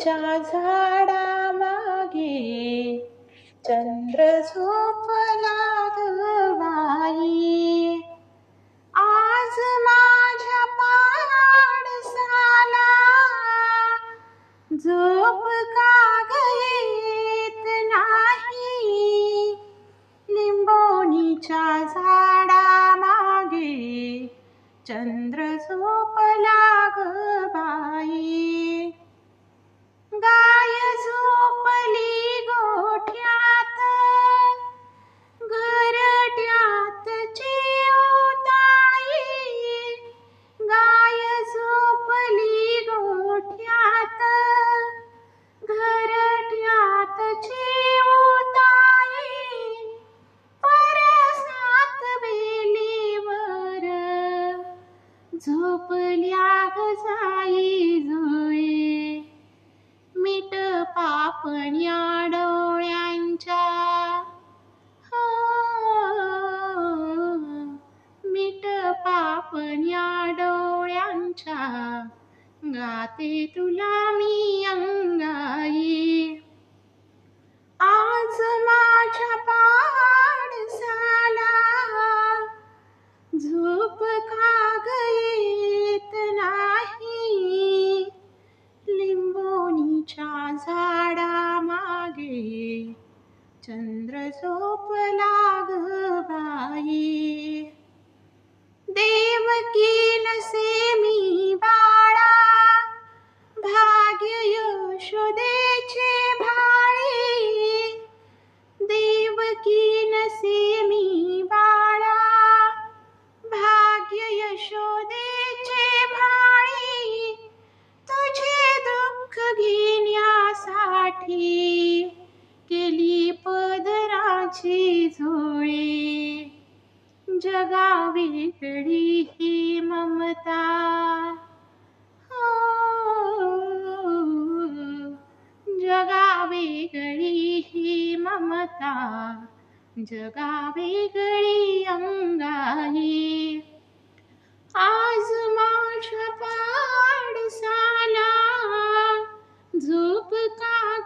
लिंबोणीच्या झाडा मागे चंद्र झोपला ग बाई. आज माझ्या पाडसाला झोप का ग येत नाही. लिंबोणीच्या झाडा मागे चंद्र झोपला ग बाई. गाय झोपली गोठ्यात घरट्यात चिऊताई. गाय झोपली गोठ्यात घरट्यात चिऊताई. परसात वेलीवर झोपल्या ग जाई जुळे. मीठ पापण्या डोळ्यांच्या हो, मीठ पापण्या डोळ्यांच्या गाते तुला मी अंगाई. आज माझ्या पाडसाला झोप का ग येत नाही. लिंबोणीच्या झाडा मागे चंद्र झोपला ग बाई. देवकी नसेमी बाळा भाग्य यशोदेचे भाळी. देवकी नसेमी बाळा भाग्य यशोदेचे भाळी. तुझे दुःख घेण्यासाठी केली पदराची झोळी. जगावेगळी ही ममता हो, जगावेगळी ही ममता जगावेगळी अंगाई. आज माझ्या पाडसाला झोप का ग